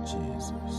Jesus.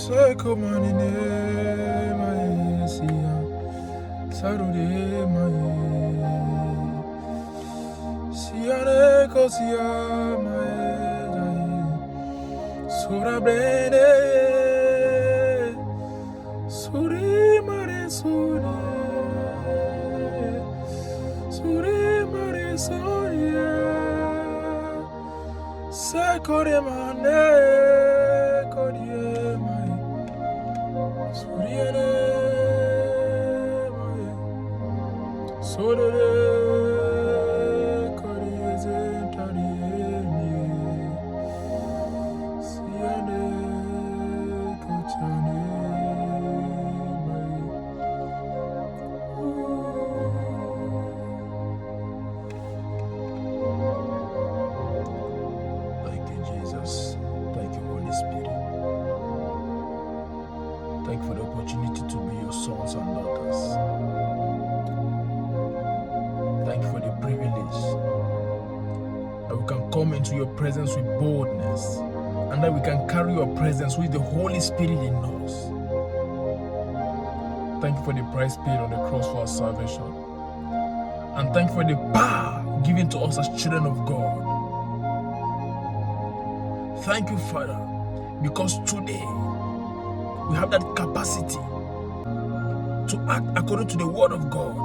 Sekomanine maesia sarude mae siane kosia mae dai surabrene suri mare soria sekore mane kodie mae suriere mae sodere korieze tarieni siane kochane mae. Thank you, Jesus. Thank you, Holy Spirit. Thank you for the opportunity to be your sons and daughters. Thank you for the privilege that we can come into your presence with boldness and that we can carry your presence with the Holy Spirit in us. Thank you for the price paid on the cross for our salvation. And thank you for the power given to us as children of God. Thank you, Father, because today we have that capacity to act according to the word of God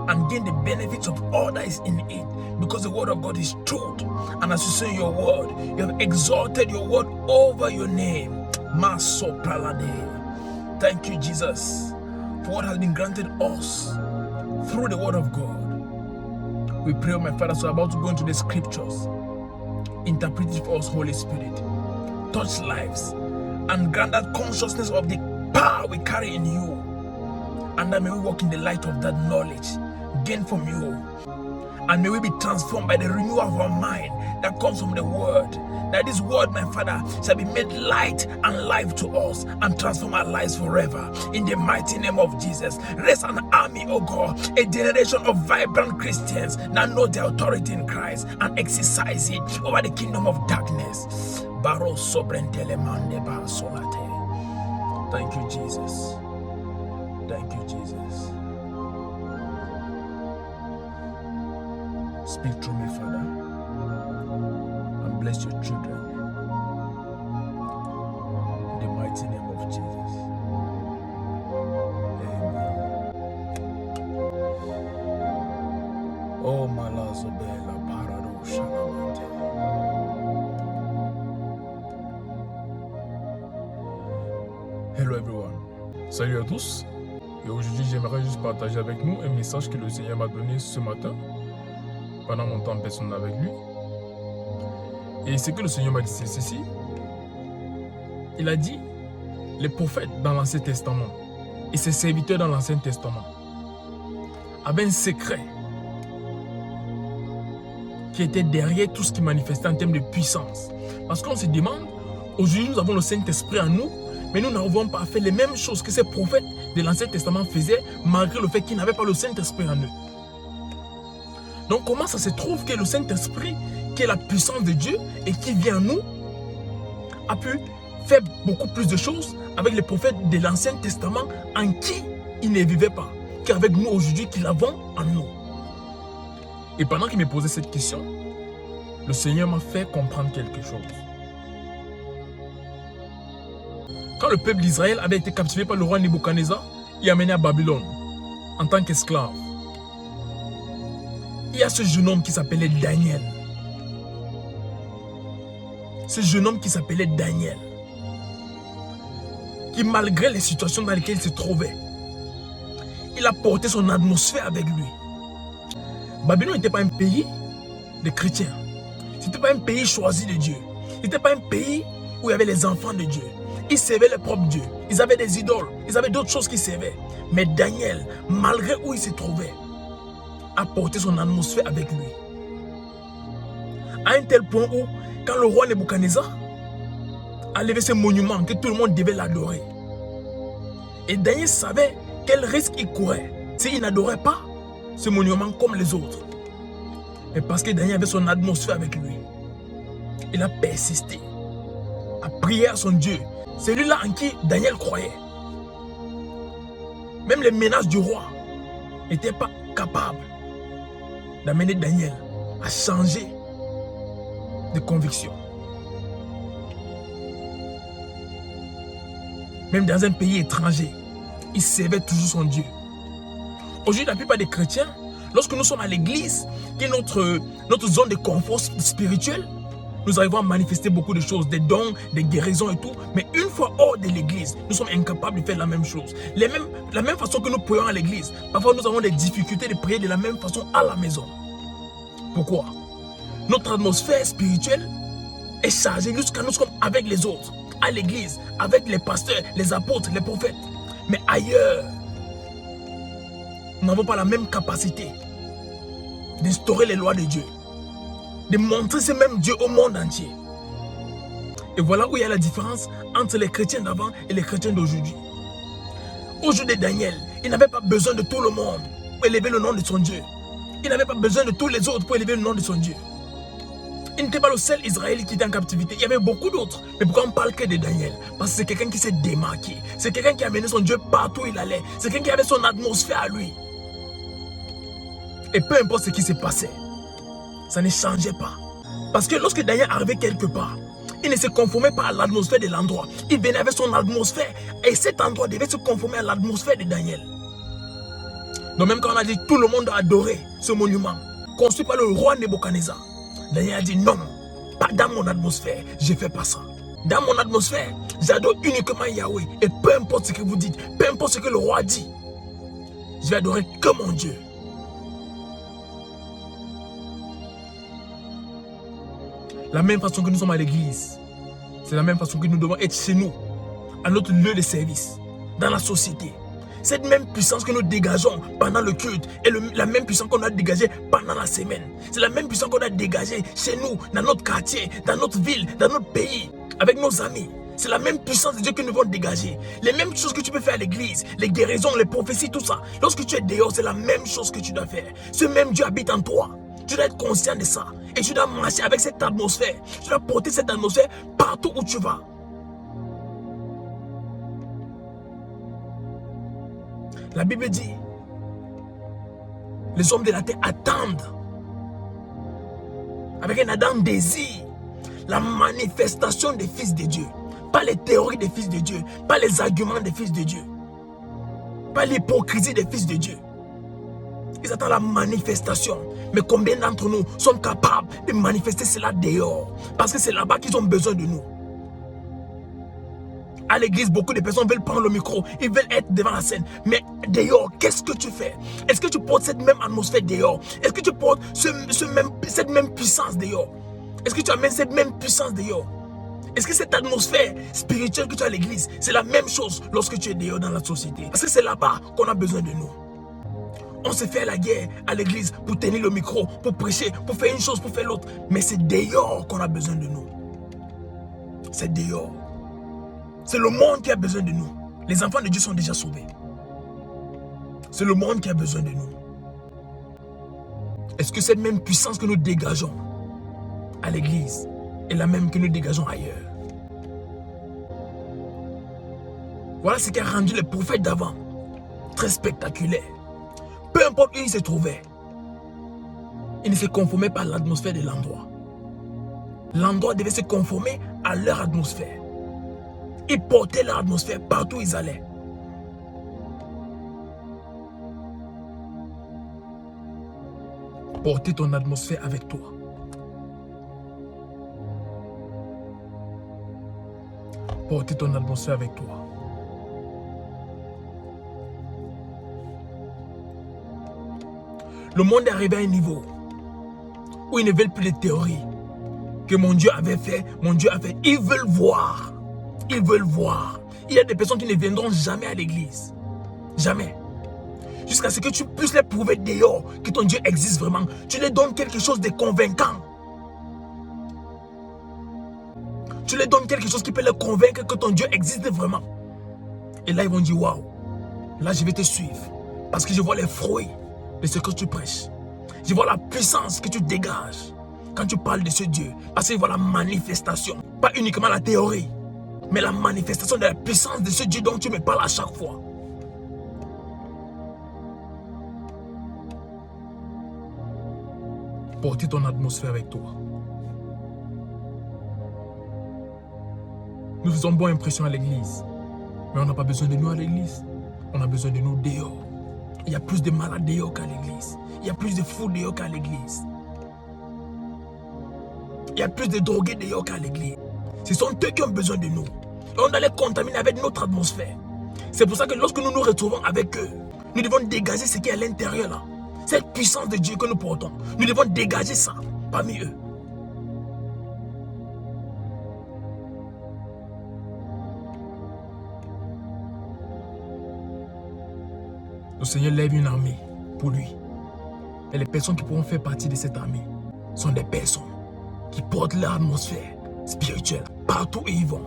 and gain the benefits of all that is in it, because the word of God is truth. And as you say in your word, you have exalted your word over your name. Maso Palade. Thank you, Jesus, for what has been granted us through the word of God. We pray, my Father, so about to go into the scriptures. Interpret it for us, Holy Spirit. Touch lives and grant that consciousness of the power we carry in you. And that may we walk in the light of that knowledge gained from you. And may we be transformed by the renewal of our mind that comes from the word. That this word, my Father, shall be made light and life to us and transform our lives forever. In the mighty name of Jesus. Raise an army, oh God, a generation of vibrant Christians that know their authority in Christ and exercise it over the kingdom of darkness. Thank you, Jesus. Thank you, Jesus. Speak through me, Father, and bless your children. In the mighty name of Jesus. Amen. Oh, Malazobela Parado Shalamante. Hello everyone. Salut à tous. Et aujourd'hui, j'aimerais juste partager avec nous un message que le Seigneur m'a donné ce matin, pendant mon temps personnel avec lui. Et ce que le Seigneur m'a dit, c'est ceci. Il a dit, les prophètes dans l'Ancien Testament et ses serviteurs dans l'Ancien Testament avaient un secret qui était derrière tout ce qui manifestait en termes de puissance. Parce qu'on se demande, aujourd'hui nous avons le Saint-Esprit en nous, mais nous n'arrivons pas à faire les mêmes choses que ces prophètes de l'Ancien Testament faisaient, malgré le fait qu'ils n'avaient pas le Saint-Esprit en eux. Donc comment ça se trouve que le Saint-Esprit qui est la puissance de Dieu et qui vient à nous, a pu faire beaucoup plus de choses avec les prophètes de l'Ancien Testament en qui il ne vivait pas, qu'avec nous aujourd'hui qui l'avons en nous. Et pendant qu'il me posait cette question, le Seigneur m'a fait comprendre quelque chose. Quand le peuple d'Israël avait été captivé par le roi Nebuchadnezzar et amené à Babylone en tant qu'esclave, il y a ce jeune homme qui s'appelait Daniel. Ce jeune homme qui s'appelait Daniel, qui malgré les situations dans lesquelles il se trouvait, il a porté son atmosphère avec lui. Babylone n'était pas un pays de chrétiens. Ce n'était pas un pays choisi de Dieu. Ce n'était pas un pays où il y avait les enfants de Dieu. Ils servaient leur propre Dieu. Ils avaient des idoles. Ils avaient d'autres choses qu'ils servaient. Mais Daniel, malgré où il se trouvait, a porté son atmosphère avec lui. À un tel point où, quand le roi Nebuchadnezzar a levé ce monument que tout le monde devait l'adorer, et Daniel savait quel risque il courait s'il n'adorait pas ce monument comme les autres. Mais parce que Daniel avait son atmosphère avec lui, il a persisté à prier à son Dieu, celui-là en qui Daniel croyait. Même les menaces du roi n'étaient pas capables d'amener Daniel à changer de conviction. Même dans un pays étranger, il servait toujours son Dieu. Aujourd'hui, la plupart des chrétiens, lorsque nous sommes à l'église, qui est notre zone de confort spirituel, nous arrivons à manifester beaucoup de choses, des dons, des guérisons et tout. Mais une fois hors de l'église, nous sommes incapables de faire la même chose. La même façon que nous prions à l'église, parfois nous avons des difficultés de prier de la même façon à la maison. Pourquoi? Notre atmosphère spirituelle est chargée jusqu'à nous sommes avec les autres, à l'église, avec les pasteurs, les apôtres, les prophètes. Mais ailleurs, nous n'avons pas la même capacité d'instaurer les lois de Dieu, de montrer ce même Dieu au monde entier. Et voilà où il y a la différence entre les chrétiens d'avant et les chrétiens d'aujourd'hui. Au jour de Daniel, il n'avait pas besoin de tout le monde pour élever le nom de son Dieu. Il n'avait pas besoin de tous les autres pour élever le nom de son Dieu. Il n'était pas le seul Israélite qui était en captivité. Il y avait beaucoup d'autres. Mais pourquoi on parle que de Daniel? Parce que c'est quelqu'un qui s'est démarqué. C'est quelqu'un qui a mené son Dieu partout où il allait. C'est quelqu'un qui avait son atmosphère à lui. Et peu importe ce qui se passait, ça ne changeait pas. Parce que lorsque Daniel arrivait quelque part, il ne se conformait pas à l'atmosphère de l'endroit. Il venait avec son atmosphère. Et cet endroit devait se conformer à l'atmosphère de Daniel. Donc même quand on a dit tout le monde a adoré ce monument, construit par le roi Nebuchadnezzar, Daniel a dit non, pas dans mon atmosphère, je ne fais pas ça. Dans mon atmosphère, j'adore uniquement Yahweh. Et peu importe ce que vous dites, peu importe ce que le roi dit, je vais adorer que mon Dieu. La même façon que nous sommes à l'église, c'est la même façon que nous devons être chez nous, à notre lieu de service, dans la société. Cette même puissance que nous dégageons pendant le culte est la même puissance qu'on a dégagée pendant la semaine. C'est la même puissance qu'on a dégagée chez nous, dans notre quartier, dans notre ville, dans notre pays, avec nos amis. C'est la même puissance de Dieu que nous devons dégager. Les mêmes choses que tu peux faire à l'église, les guérisons, les prophéties, tout ça. Lorsque tu es dehors, c'est la même chose que tu dois faire. Ce même Dieu habite en toi. Tu dois être conscient de ça. Et tu dois marcher avec cette atmosphère. Tu dois porter cette atmosphère partout où tu vas. La Bible dit, les hommes de la terre attendent, avec un ardent désir, la manifestation des fils de Dieu. Pas les théories des fils de Dieu, pas les arguments des fils de Dieu, pas l'hypocrisie des fils de Dieu. Ils attendent la manifestation. Mais combien d'entre nous sont capables de manifester cela dehors? Parce que c'est là-bas qu'ils ont besoin de nous. À l'église, beaucoup de personnes veulent prendre le micro, ils veulent être devant la scène. Mais dehors, qu'est-ce que tu fais? Est-ce que tu portes cette même atmosphère dehors? Est-ce que tu portes cette même puissance dehors? Est-ce que tu amènes cette même puissance dehors? Est-ce que cette atmosphère spirituelle que tu as à l'église, c'est la même chose lorsque tu es dehors dans la société? Parce que c'est là-bas qu'on a besoin de nous. On se fait la guerre à l'église pour tenir le micro, pour prêcher, pour faire une chose, pour faire l'autre. Mais c'est dehors qu'on a besoin de nous. C'est dehors. C'est le monde qui a besoin de nous. Les enfants de Dieu sont déjà sauvés. C'est le monde qui a besoin de nous. Est-ce que cette même puissance que nous dégageons à l'église est la même que nous dégageons ailleurs. Voilà ce qui a rendu les prophètes d'avant très spectaculaires. Peu importe où ils se trouvaient, ils ne se conformaient pas à l'atmosphère de l'endroit. L'endroit devait se conformer à leur atmosphère. Ils portaient leur atmosphère partout où ils allaient. Porter ton atmosphère avec toi. Porter ton atmosphère avec toi. Le monde est arrivé à un niveau où ils ne veulent plus de théories que mon Dieu avait fait, mon Dieu a fait. Ils veulent voir. Ils veulent voir. Il y a des personnes qui ne viendront jamais à l'église. Jamais. Jusqu'à ce que tu puisses les prouver dehors que ton Dieu existe vraiment. Tu leur donnes quelque chose de convaincant. Tu leur donnes quelque chose qui peut les convaincre que ton Dieu existe vraiment. Et là, ils vont dire, waouh, là, je vais te suivre. Parce que je vois les fruits de ce que tu prêches. Je vois la puissance que tu dégages quand tu parles de ce Dieu. Parce que je vois la manifestation. Pas uniquement la théorie, mais la manifestation de la puissance de ce Dieu dont tu me parles à chaque fois. Porter ton atmosphère avec toi. Nous faisons bonne impression à l'église, mais on n'a pas besoin de nous à l'église. On a besoin de nous dehors. Il y a plus de malades dehors qu'à l'église. Il y a plus de fous dehors qu'à l'église. Il y a plus de drogués dehors qu'à l'église. Ce sont eux qui ont besoin de nous. Et on doit les contaminer avec notre atmosphère. C'est pour ça que lorsque nous nous retrouvons avec eux, nous devons dégager ce qui est à l'intérieur là. Cette puissance de Dieu que nous portons. Nous devons dégager ça parmi eux. Le Seigneur lève une armée pour lui. Et les personnes qui pourront faire partie de cette armée sont des personnes qui portent l'atmosphère spirituelle partout où ils vont.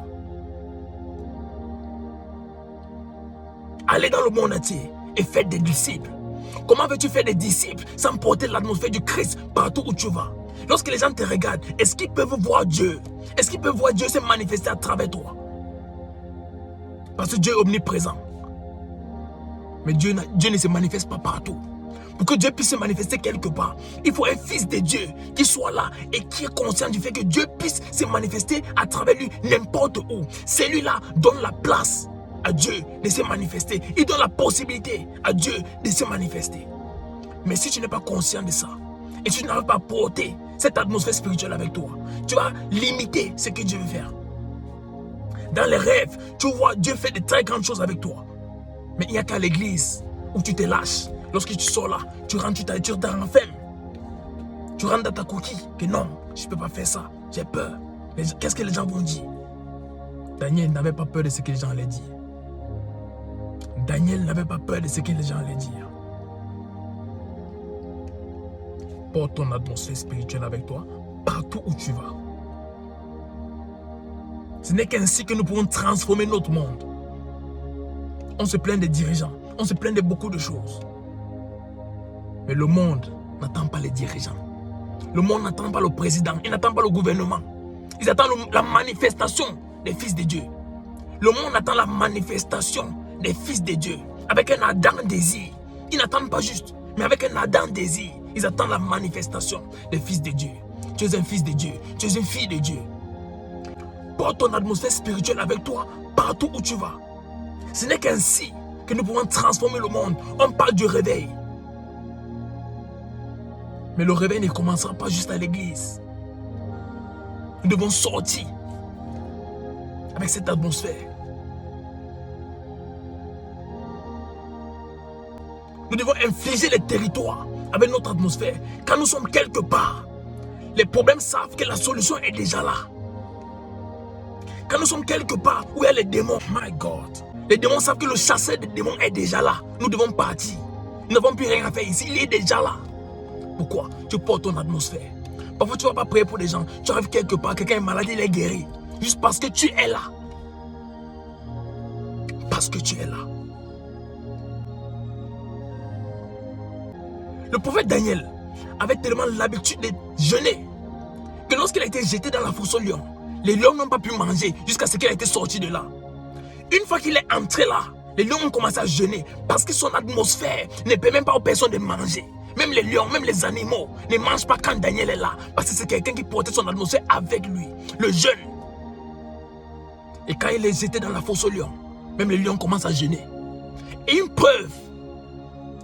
Allez dans le monde entier et faites des disciples. Comment veux-tu faire des disciples sans porter l'atmosphère du Christ partout où tu vas? Lorsque les gens te regardent, est-ce qu'ils peuvent voir Dieu? Est-ce qu'ils peuvent voir Dieu se manifester à travers toi? Parce que Dieu est omniprésent. Mais Dieu ne se manifeste pas partout. Pour que Dieu puisse se manifester quelque part, il faut un fils de Dieu qui soit là et qui est conscient du fait que Dieu puisse se manifester à travers lui n'importe où. Celui-là donne la place à Dieu de se manifester. Il donne la possibilité à Dieu de se manifester. Mais si tu n'es pas conscient de ça, et tu n'arrives pas à porter cette atmosphère spirituelle avec toi, tu vas limiter ce que Dieu veut faire. Dans les rêves, tu vois Dieu fait de très grandes choses avec toi. Mais il n'y a qu'à l'église où tu te lâches. Lorsque tu sors là, tu rentres, tu t'enfermes. Tu rentres dans ta coquille. Que non, je ne peux pas faire ça. J'ai peur. Qu'est-ce que les gens vont dire? Daniel n'avait pas peur de ce que les gens allaient dire. Daniel n'avait pas peur de ce que les gens allaient dire. Porte ton atmosphère spirituelle avec toi partout où tu vas. Ce n'est qu'ainsi que nous pourrons transformer notre monde. On se plaint des dirigeants, on se plaint de beaucoup de choses. Mais le monde n'attend pas les dirigeants. Le monde n'attend pas le président, il n'attend pas le gouvernement. Ils attendent la manifestation des fils de Dieu. Le monde attend la manifestation des fils de Dieu avec un ardent désir. Ils n'attendent pas juste, mais avec un ardent désir. Ils attendent la manifestation des fils de Dieu. Tu es un fils de Dieu, tu es une fille de Dieu. Porte ton atmosphère spirituelle avec toi partout où tu vas. Ce n'est qu'ainsi que nous pouvons transformer le monde. On parle du réveil. Mais le réveil ne commencera pas juste à l'église. Nous devons sortir avec cette atmosphère. Nous devons infliger les territoires avec notre atmosphère. Quand nous sommes quelque part, les problèmes savent que la solution est déjà là. Quand nous sommes quelque part où il y a les démons, my God, les démons savent que le chasseur des démons est déjà là. Nous devons partir. Nous n'avons plus rien à faire ici. Il est déjà là. Pourquoi? Tu portes ton atmosphère. Parfois, tu ne vas pas prier pour des gens. Tu arrives quelque part, quelqu'un est malade, il est guéri. Juste parce que tu es là. Parce que tu es là. Le prophète Daniel avait tellement l'habitude de jeûner que lorsqu'il a été jeté dans la fosse aux lions, les lions n'ont pas pu manger jusqu'à ce qu'il ait été sorti de là. Une fois qu'il est entré là, les lions ont commencé à jeûner parce que son atmosphère ne permet même pas aux personnes de manger. Même les lions, même les animaux ne mangent pas quand Daniel est là. Parce que c'est quelqu'un qui portait son atmosphère avec lui, le jeûne. Et quand il est jeté dans la fosse aux lions, même les lions commencent à jeûner. Et une preuve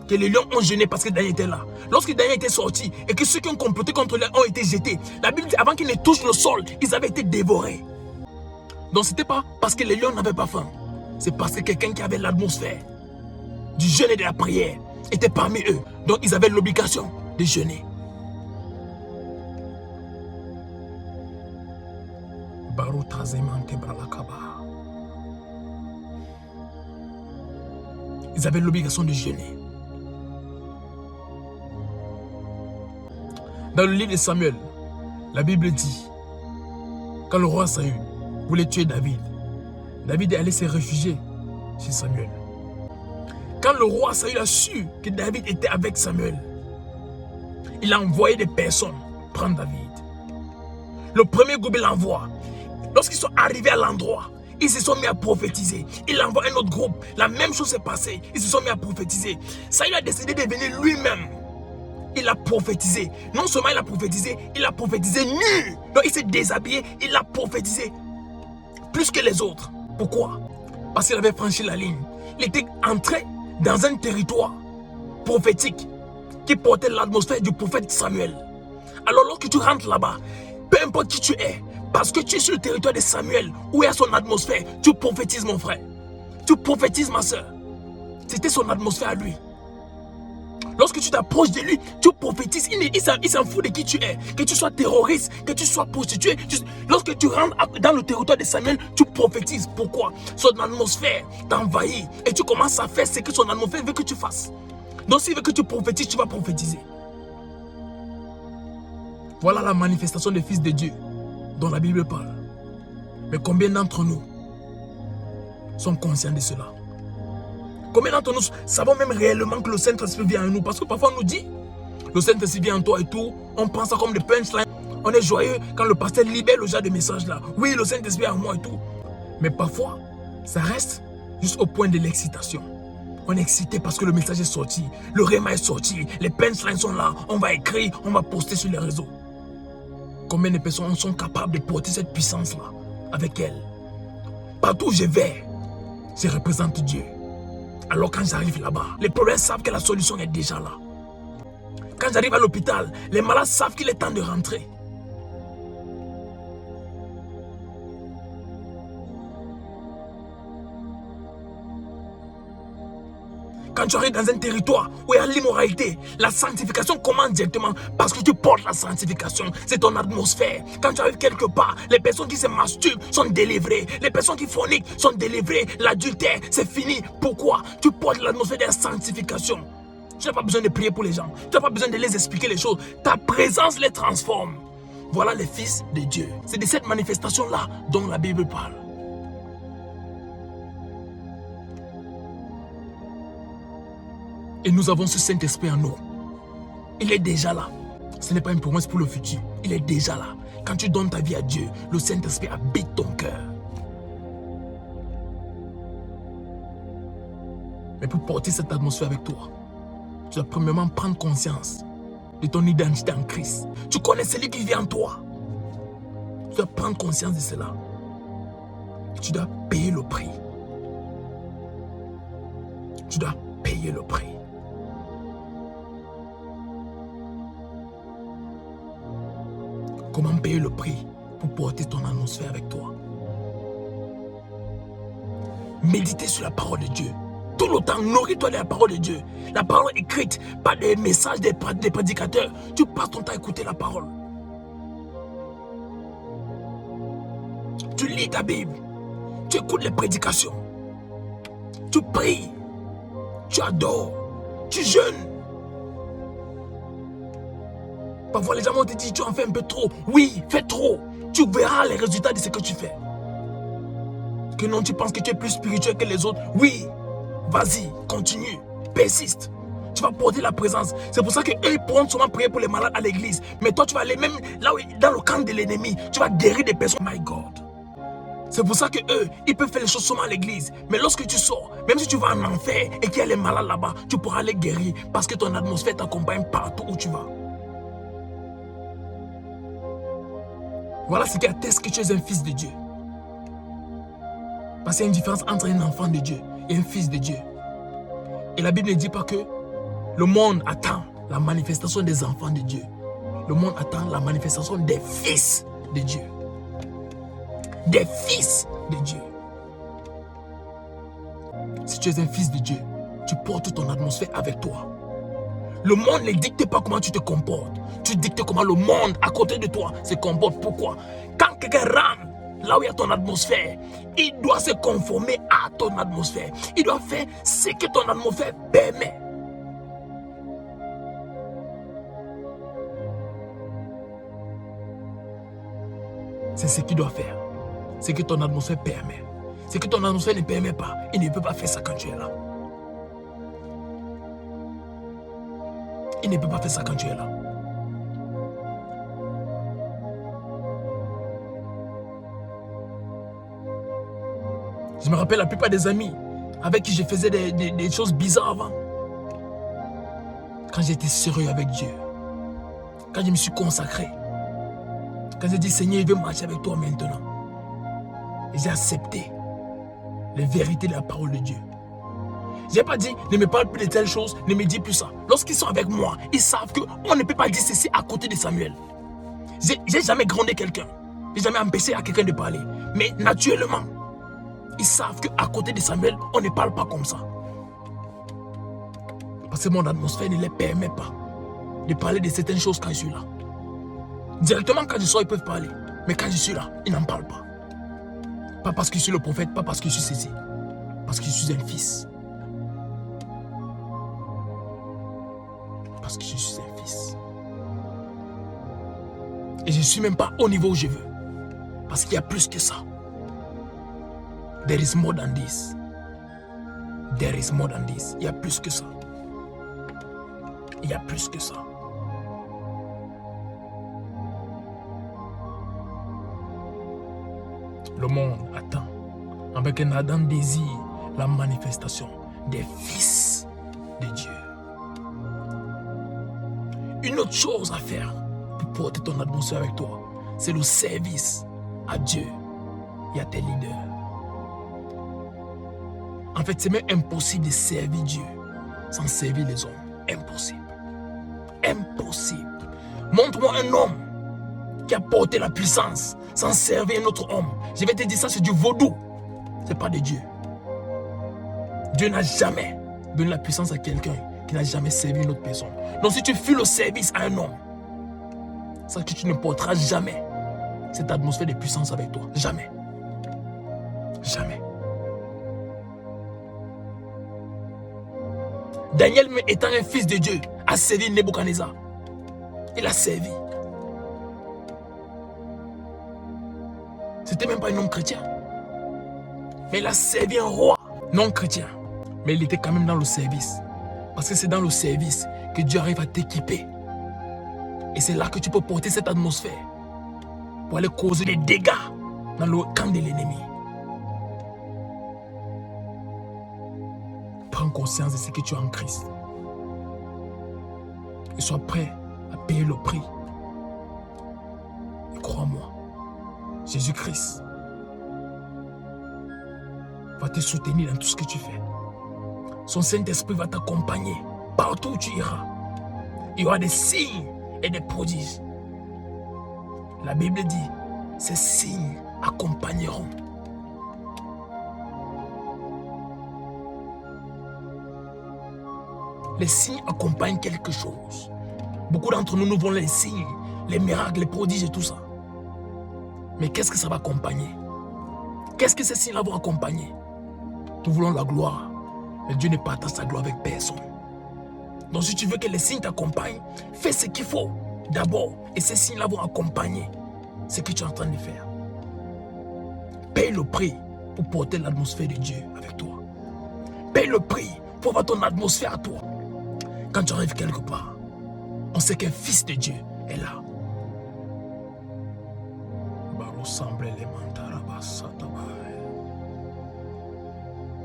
que les lions ont jeûné parce que Daniel était là. Lorsque Daniel était sorti et que ceux qui ont comploté contre lui ont été jetés, la Bible dit avant qu'ils ne touchent le sol, ils avaient été dévorés. Donc ce n'était pas parce que les lions n'avaient pas faim. C'est parce que quelqu'un qui avait l'atmosphère du jeûne et de la prière était parmi eux. Donc ils avaient l'obligation de jeûner. Ils avaient l'obligation de jeûner. Dans le livre de Samuel, la Bible dit, quand le roi Saül voulait tuer David, David est allé se réfugier chez Samuel. Quand le roi Saül a su que David était avec Samuel, il a envoyé des personnes prendre David. Le premier groupe, il l'envoie. Lorsqu'ils sont arrivés à l'endroit, ils se sont mis à prophétiser. Il envoie un autre groupe. La même chose s'est passée. Ils se sont mis à prophétiser. Saül a décidé de venir lui-même. Il a prophétisé. Non seulement il a prophétisé nu. Donc il s'est déshabillé, il a prophétisé plus que les autres. Pourquoi? Parce qu'il avait franchi la ligne. Il était entré dans un territoire prophétique qui portait l'atmosphère du prophète Samuel. Alors lorsque tu rentres là-bas, peu importe qui tu es, parce que tu es sur le territoire de Samuel, où il y a son atmosphère, tu prophétises mon frère. Tu prophétises ma soeur. C'était son atmosphère à lui. Lorsque tu t'approches de lui, tu prophétises. Il s'en fout de qui tu es. Que tu sois terroriste, que tu sois prostitué. Lorsque tu rentres dans le territoire de Samuel, tu prophétises. Pourquoi? Son atmosphère t'envahit. Et tu commences à faire ce que son atmosphère veut que tu fasses. Donc s'il veut que tu prophétises, tu vas prophétiser. Voilà la manifestation des fils de Dieu dont la Bible parle. Mais combien d'entre nous sont conscients de cela? Combien d'entre nous savons même réellement que le Saint-Esprit vient en nous? Parce que parfois on nous dit, le Saint-Esprit vient en toi et tout. On prend ça comme des punchlines. On est joyeux quand le pasteur libère le genre de message là. Oui, le Saint-Esprit est en moi et tout. Mais parfois, ça reste juste au point de l'excitation. On est excité parce que le message est sorti. Le réma est sorti. Les punchlines sont là. On va écrire, on va poster sur les réseaux. Combien de personnes sont capables de porter cette puissance-là avec elles? Partout où je vais, je représente Dieu. Alors quand j'arrive là-bas, les problèmes savent que la solution est déjà là. Quand j'arrive à l'hôpital, les malades savent qu'il est temps de rentrer. Quand tu arrives dans un territoire où il y a l'immoralité, la sanctification commence directement parce que tu portes la sanctification. C'est ton atmosphère. Quand tu arrives quelque part, les personnes qui se masturbent sont délivrées. Les personnes qui forniquent sont délivrées. L'adultère, c'est fini. Pourquoi? Tu portes l'atmosphère de la sanctification. Tu n'as pas besoin de prier pour les gens. Tu n'as pas besoin de les expliquer les choses. Ta présence les transforme. Voilà les fils de Dieu. C'est de cette manifestation-là dont la Bible parle. Et nous avons ce Saint-Esprit en nous. Il est déjà là. Ce n'est pas une promesse pour le futur. Il est déjà là. Quand tu donnes ta vie à Dieu, le Saint-Esprit habite ton cœur. Mais pour porter cette atmosphère avec toi, tu dois premièrement prendre conscience de ton identité en Christ. Tu connais celui qui vit en toi. Tu dois prendre conscience de cela. Et tu dois payer le prix. Tu dois payer le prix. Comment payer le prix pour porter ton atmosphère avec toi? Méditez sur la parole de Dieu. Tout le temps, nourris-toi de la parole de Dieu. La parole écrite, pas des messages des prédicateurs. Tu passes ton temps à écouter la parole. Tu lis ta Bible. Tu écoutes les prédications. Tu pries. Tu adores. Tu jeûnes. Parfois, les gens vont te dire, tu en fais un peu trop. Oui, fais trop. Tu verras les résultats de ce que tu fais. Que non, tu penses que tu es plus spirituel que les autres. Oui, vas-y, continue, persiste. Tu vas porter la présence. C'est pour ça qu'eux, ils pourront souvent prier pour les malades à l'église. Mais toi, tu vas aller même là où, dans le camp de l'ennemi. Tu vas guérir des personnes. My God. C'est pour ça qu'eux, ils peuvent faire les choses seulement à l'église. Mais lorsque tu sors, même si tu vas en enfer et qu'il y a les malades là-bas, tu pourras les guérir parce que ton atmosphère t'accompagne partout où tu vas. Voilà ce qui atteste que tu es un fils de Dieu. Parce qu'il y a une différence entre un enfant de Dieu et un fils de Dieu. Et la Bible ne dit pas que le monde attend la manifestation des enfants de Dieu. Le monde attend la manifestation des fils de Dieu. Des fils de Dieu. Si tu es un fils de Dieu, tu portes ton atmosphère avec toi. Le monde ne dicte pas comment tu te comportes. Tu dictes comment le monde à côté de toi se comporte. Pourquoi? Quand quelqu'un rentre là où il y a ton atmosphère, il doit se conformer à ton atmosphère. Il doit faire ce que ton atmosphère permet. C'est ce qu'il doit faire. Ce que ton atmosphère permet. Ce que ton atmosphère ne permet pas, il ne peut pas faire ça quand tu es là. Il ne peut pas faire ça quand tu es là. Je me rappelle la plupart des amis avec qui je faisais des choses bizarres avant. Quand j'étais sérieux avec Dieu. Quand je me suis consacré. Quand j'ai dit Seigneur, je veux marcher avec toi maintenant. Et j'ai accepté les vérités de la parole de Dieu. Je n'ai pas dit, ne me parle plus de telles choses, ne me dis plus ça. Lorsqu'ils sont avec moi, ils savent qu'on ne peut pas dire ceci à côté de Samuel. J'ai jamais grondé quelqu'un. J'ai jamais empêché à quelqu'un de parler. Mais naturellement, ils savent qu'à côté de Samuel, on ne parle pas comme ça. Parce que mon atmosphère ne les permet pas de parler de certaines choses quand je suis là. Directement quand je sors, ils peuvent parler. Mais quand je suis là, ils n'en parlent pas. Pas parce que je suis le prophète, pas parce que je suis saisi. Parce que je suis un fils. Parce que je suis un fils. Et je ne suis même pas au niveau où je veux. Parce qu'il y a plus que ça. There is more than this. There is more than this. Il y a plus que ça. Il y a plus que ça. Le monde attend avec un ardent désir la manifestation des fils de Dieu. Une autre chose à faire pour porter ton atmosphère avec toi, c'est le service à Dieu et à tes leaders. En fait, c'est même impossible de servir Dieu sans servir les hommes. Impossible. Impossible. Montre-moi un homme qui a porté la puissance sans servir un autre homme. Je vais te dire ça, c'est du vaudou. Ce n'est pas de Dieu. Dieu n'a jamais donné la puissance à quelqu'un qui n'a jamais servi une autre personne. Donc si tu fuis le service à un homme, sache que tu ne porteras jamais cette atmosphère de puissance avec toi. Jamais. Jamais. Daniel, étant un fils de Dieu, a servi Nebuchadnezzar. Il a servi. C'était même pas un homme chrétien. Mais il a servi un roi non chrétien. Mais il était quand même dans le service. Parce que c'est dans le service que Dieu arrive à t'équiper. Et c'est là que tu peux porter cette atmosphère pour aller causer des dégâts dans le camp de l'ennemi. Prends conscience de ce que tu as en Christ. Et sois prêt à payer le prix. Et crois-moi, Jésus-Christ va te soutenir dans tout ce que tu fais. Son Saint-Esprit va t'accompagner partout où tu iras. Il y aura des signes et des prodiges. La Bible dit, ces signes accompagneront. Les signes accompagnent quelque chose. Beaucoup d'entre nous voulons les signes, les miracles, les prodiges et tout ça. Mais qu'est-ce que ça va accompagner? Qu'est-ce que ces signes-là vont accompagner? Nous voulons la gloire. Mais Dieu ne partage sa gloire avec personne. Donc si tu veux que les signes t'accompagnent, fais ce qu'il faut d'abord. Et ces signes-là vont accompagner ce que tu es en train de faire. Paye le prix pour porter l'atmosphère de Dieu avec toi. Paye le prix pour avoir ton atmosphère à toi. Quand tu arrives quelque part, on sait qu'un fils de Dieu est là.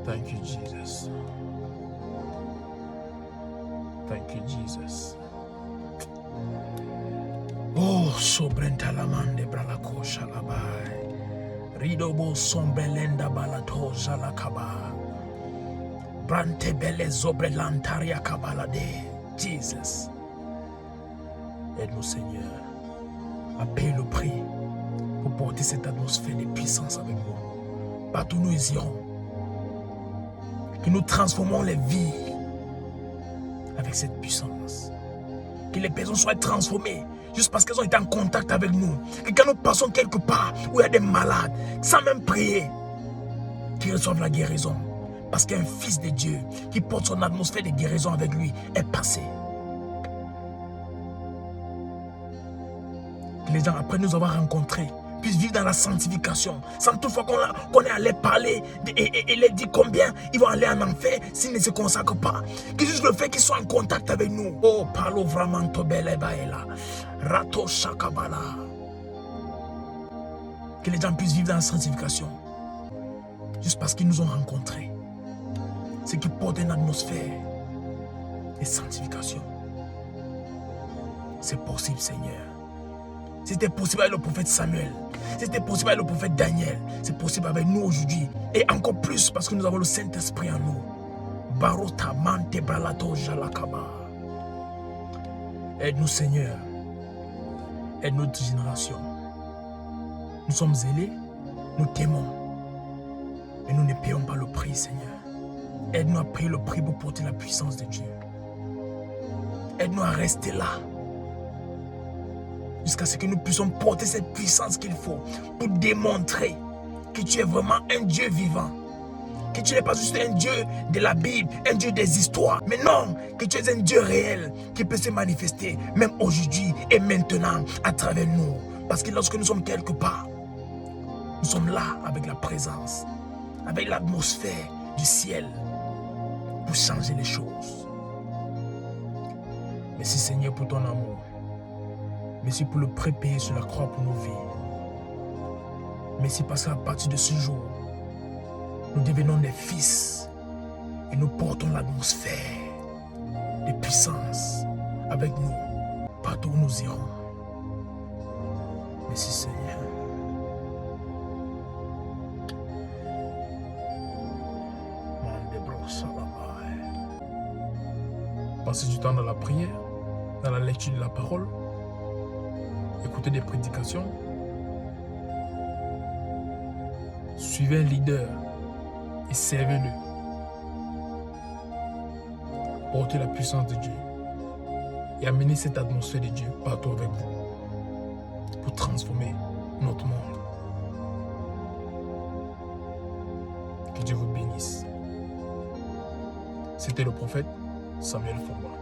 Thank you, Jesus. Thank you, Jesus. Oh, sobrentalamande bralako shalabai. Ridobo sombelenda balato jalakaba. Brante bele zobrelantaria kabalade. Jesus. Aide-nous, Seigneur, à payer le prix pour porter cette atmosphère de puissance avec nous. Partout où nous irons, que nous transformons les vies avec cette puissance. Que les personnes soient transformées juste parce qu'elles ont été en contact avec nous. Que quand nous passons quelque part où il y a des malades, sans même prier, qu'ils reçoivent la guérison. Parce qu'un fils de Dieu qui porte son atmosphère de guérison avec lui est passé. Que les gens, après nous avoir rencontrés, puissent vivre dans la sanctification, sans toutefois qu'on est allé parler et les dire combien ils vont aller en enfer s'ils ne se consacrent pas. Que juste le fait qu'ils soient en contact avec nous. Oh, parlo vraiment tobele baela, rato shakabala. Que les gens puissent vivre dans la sanctification, juste parce qu'ils nous ont rencontrés. Ce qui porte une atmosphère de sanctification. C'est possible, Seigneur. C'était possible avec le prophète Samuel. C'était possible avec le prophète Daniel. C'est possible avec nous aujourd'hui. Et encore plus parce que nous avons le Saint-Esprit en nous. Barota mante bralato jalakaba. Aide-nous, Seigneur. Aide notre génération. Nous sommes zélés, nous t'aimons. Mais nous ne payons pas le prix, Seigneur. Aide-nous à payer le prix pour porter la puissance de Dieu. Aide-nous à rester là. Jusqu'à ce que nous puissions porter cette puissance qu'il faut pour démontrer que tu es vraiment un Dieu vivant. Que tu n'es pas juste un Dieu de la Bible, un Dieu des histoires. Mais non, que tu es un Dieu réel qui peut se manifester même aujourd'hui et maintenant à travers nous. Parce que lorsque nous sommes quelque part, nous sommes là avec la présence, avec l'atmosphère du ciel pour changer les choses. Merci Seigneur pour ton amour. Merci pour le prix payé sur la croix pour nos vies. Merci parce qu'à partir de ce jour, nous devenons des fils et nous portons l'atmosphère de puissance avec nous partout où nous irons. Merci Seigneur. Passez du temps dans la prière, dans la lecture de la parole, écoutez des prédications, suivez un leader et servez-le. Portez la puissance de Dieu et amenez cette atmosphère de Dieu partout avec vous pour transformer notre monde. Que Dieu vous bénisse. C'était le prophète Samuel Fomba.